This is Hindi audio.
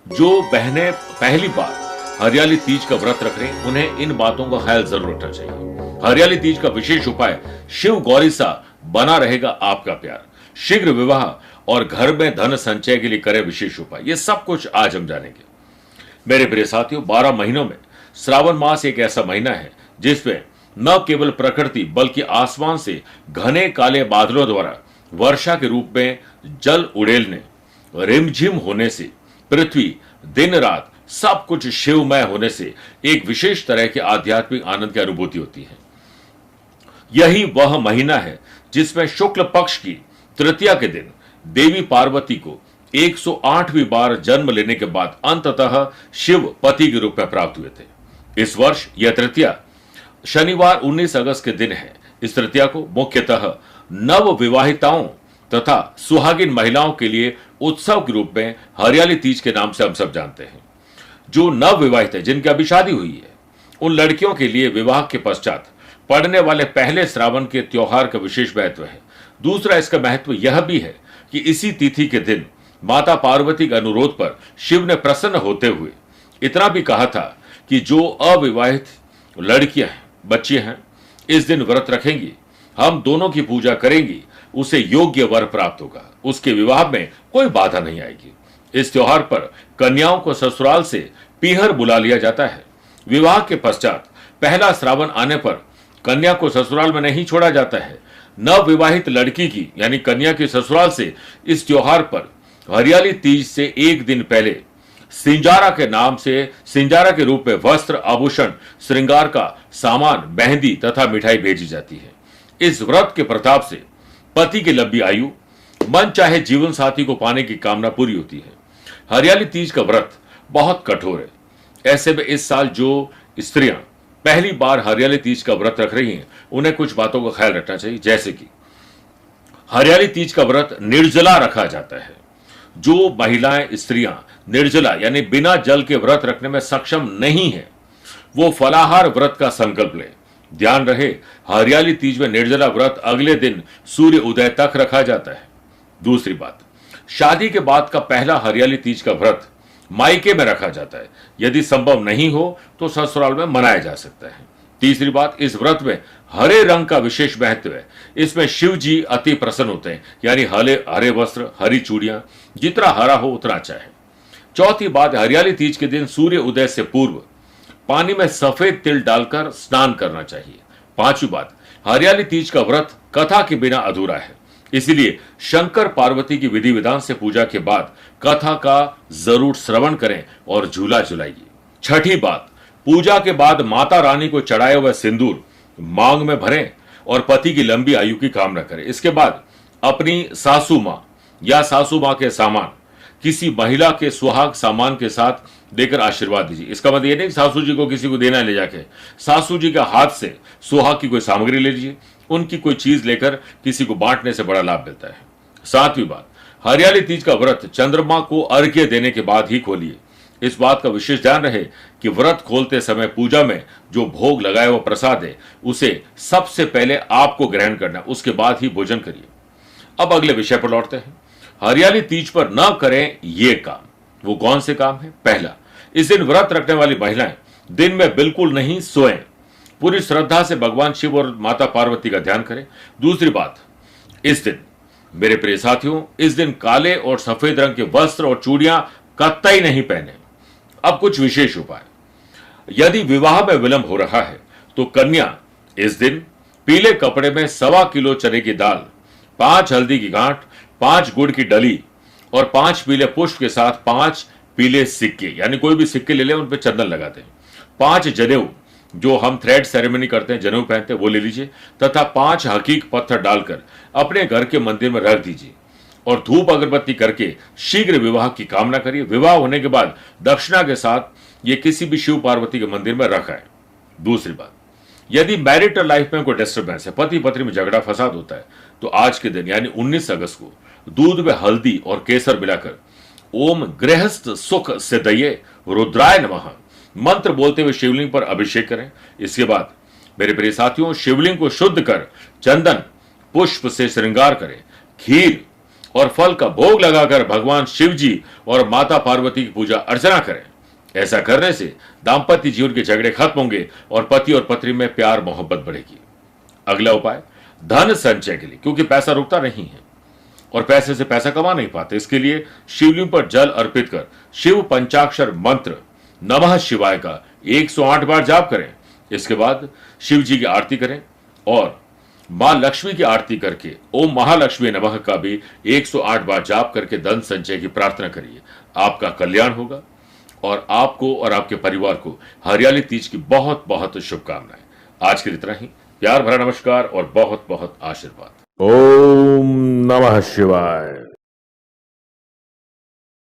जो बहनें पहली बार हरियाली तीज का व्रत रख रहे हैं, उन्हें इन बातों का ख्याल जरूर रखना चाहिए। हरियाली तीज का विशेष उपाय, शिव गौरी सा बना रहेगा आपका प्यार, शीघ्र विवाह और घर में धन संचय के लिए करें विशेष उपाय। ये सब कुछ आज हम जानेंगे। मेरे प्रिय साथियों, 12 महीनों में श्रावण मास एक ऐसा महीना है जिसमें न केवल प्रकृति बल्कि आसमान से घने काले बादलों द्वारा वर्षा के रूप में जल उड़ेलने, रिमझिम होने से, पृथ्वी दिन रात सब कुछ शिवमय होने से एक विशेष तरह के आध्यात्मिक आनंद की अनुभूति होती है। यही वह महीना है जिसमें शुक्ल पक्ष की तृतीया के दिन देवी पार्वती को 108वीं बार जन्म लेने के बाद अंततः शिव पति के रूप में प्राप्त हुए थे। इस वर्ष यह तृतीया शनिवार 19 अगस्त के दिन है। इस तृतीया को मुख्यतः नव विवाहिताओं तथा सुहागिन महिलाओं के लिए उत्सव के रूप में हरियाली तीज के नाम से हम सब जानते हैं। जो नव विवाहित है, जिनकी अभी शादी हुई है, उन लड़कियों के लिए विवाह के पश्चात पड़ने वाले पहले श्रावण के त्योहार का विशेष महत्व है। दूसरा इसका महत्व यह भी है कि इसी तिथि के दिन माता पार्वती के अनुरोध पर शिव ने प्रसन्न होते हुए इतना भी कहा था कि जो अविवाहित लड़कियां हैं, बच्चियां हैं, इस दिन व्रत रखेंगी, हम दोनों की पूजा करेंगी, उसे योग्य वर प्राप्त होगा, उसके विवाह में कोई बाधा नहीं आएगी। इस त्योहार पर कन्याओं को ससुराल से पीहर बुला लिया जाता है। विवाह के पश्चात पहला श्रावण आने पर कन्या को ससुराल में नहीं छोड़ा जाता है। नव विवाहित लड़की की यानी कन्या के ससुराल से इस त्योहार पर हरियाली तीज से एक दिन पहले सिंजारा के नाम से, सिंजारा के रूप में वस्त्र, आभूषण, श्रृंगार का सामान, मेहंदी तथा मिठाई भेजी जाती है। इस व्रत के प्रताप से पति की लंबी आयु, मन चाहे जीवन साथी को पाने की कामना पूरी होती है। हरियाली तीज का व्रत बहुत कठोर है। ऐसे में इस साल जो स्त्रियां पहली बार हरियाली तीज का व्रत रख रही हैं, उन्हें कुछ बातों का ख्याल रखना चाहिए। जैसे कि हरियाली तीज का व्रत निर्जला रखा जाता है। जो महिलाएं, स्त्रियां निर्जला यानी बिना जल के व्रत रखने में सक्षम नहीं है, वो फलाहार व्रत का संकल्प ले। ध्यान रहे, हरियाली तीज में निर्जला व्रत अगले दिन सूर्य उदय तक रखा जाता है। दूसरी बात, शादी के बाद का पहला हरियाली तीज का व्रत मायके में रखा जाता है। यदि संभव नहीं हो तो ससुराल में मनाया जा सकता है। तीसरी बात, इस व्रत में हरे रंग का विशेष महत्व है। इसमें शिव जी अति प्रसन्न होते हैं, यानी हरे वस्त्र, हरी चूड़ियां, जितना हरा हो उतना अच्छा है। चौथी बात, हरियाली तीज के दिन सूर्य उदय से पूर्व पानी में सफेद तिल डालकर स्नान करना चाहिए। पांचवी बात, हरियाली तीज का व्रत कथा के बिना अधूरा है, इसलिए शंकर पार्वती की विधि विधान से पूजा के बाद कथा का जरूर श्रवण करें और झूला झुलाइए। छठी बात, पूजा के बाद माता रानी को चढ़ाए हुए सिंदूर मांग में भरें और पति की लंबी आयु की कामना करें। इसके बाद अपनी सासू मां या सासू मां के सामान किसी महिला के सुहाग सामान के साथ देकर आशीर्वाद दीजिए। इसका मतलब यह नहीं सासू जी को किसी को देना ले जाके, सासू जी के हाथ से सुहाग की कोई सामग्री ले लीजिए, उनकी कोई चीज लेकर किसी को बांटने से बड़ा लाभ मिलता है। सातवीं बात, हरियाली तीज का व्रत चंद्रमा को अर्घ्य देने के बाद ही खोलिए। इस बात का विशेष ध्यान रहे कि व्रत खोलते समय पूजा में जो भोग लगाया हुआ प्रसाद है, उसे सबसे पहले आपको ग्रहण करना, उसके बाद ही भोजन करिए। अब अगले विषय पर लौटते हैं। हरियाली तीज पर न करें ये काम। वो कौन से काम है? पहला, इस दिन व्रत रखने वाली महिलाएं दिन में बिल्कुल नहीं सोएं। पूरी श्रद्धा से भगवान शिव और माता पार्वती का ध्यान करें। दूसरी बात, इस दिन मेरे प्रिय साथियों, इस दिन काले और सफेद रंग के वस्त्र और चूड़ियां कतई नहीं पहने। अब कुछ विशेष उपाय, यदि विवाह में विलंब हो रहा है तो कन्या इस दिन पीले कपड़े में 1.25 किलो चने की दाल, 5 हल्दी की गांठ, 5 गुड़ की डली और 5 पीले पुष्प के साथ 5 पीले सिक्के, यानी कोई भी सिक्के ले लें, उन पर चंदन लगा दें। 5 जनेऊ, जो हम थ्रेड सेरेमनी करते हैं, जनेऊ पहनते हैं, वो ले लीजिए तथा 5 हकीक पत्थर डालकर अपने घर के मंदिर में रख दीजिए और धूप अगरबत्ती करके शीघ्र विवाह की कामना करिए। विवाह होने के बाद दक्षिणा के साथ ये किसी भी शिव पार्वती के मंदिर में रखाएं। दूसरी बात, यदि मैरिटल लाइफ में कोई डिस्टर्बेंस है, पति पत्नी में झगड़ा फसाद होता है, तो आज के दिन यानी 19 अगस्त को दूध में हल्दी और केसर मिलाकर ओम गृहस्थ सुख सिद्धये रुद्राय नमः मंत्र बोलते हुए शिवलिंग पर अभिषेक करें। इसके बाद मेरे प्रिय साथियों, शिवलिंग को शुद्ध कर चंदन पुष्प से श्रृंगार करें। खीर और फल का भोग लगाकर भगवान शिव जी और माता पार्वती की पूजा अर्चना करें। ऐसा करने से दाम्पत्य जीवन के झगड़े खत्म होंगे और पति और पत्नी में प्यार मोहब्बत बढ़ेगी। अगला उपाय धन संचय के लिए, क्योंकि पैसा रुकता नहीं है और पैसे से पैसा कमा नहीं पाते, इसके लिए शिवलिंग पर जल अर्पित कर शिव पंचाक्षर मंत्र नमः शिवाय का 108 बार जाप करें। इसके बाद शिव जी की आरती करें और मां लक्ष्मी की आरती करके ओम महालक्ष्मी नमः का भी 108 बार जाप करके धन संचय की प्रार्थना करिए। आपका कल्याण होगा और आपको और आपके परिवार को हरियाली तीज की बहुत बहुत शुभकामनाएं। आज के लिए इतना ही। प्यार भरा नमस्कार और बहुत बहुत आशीर्वाद। ओम नमः शिवाय।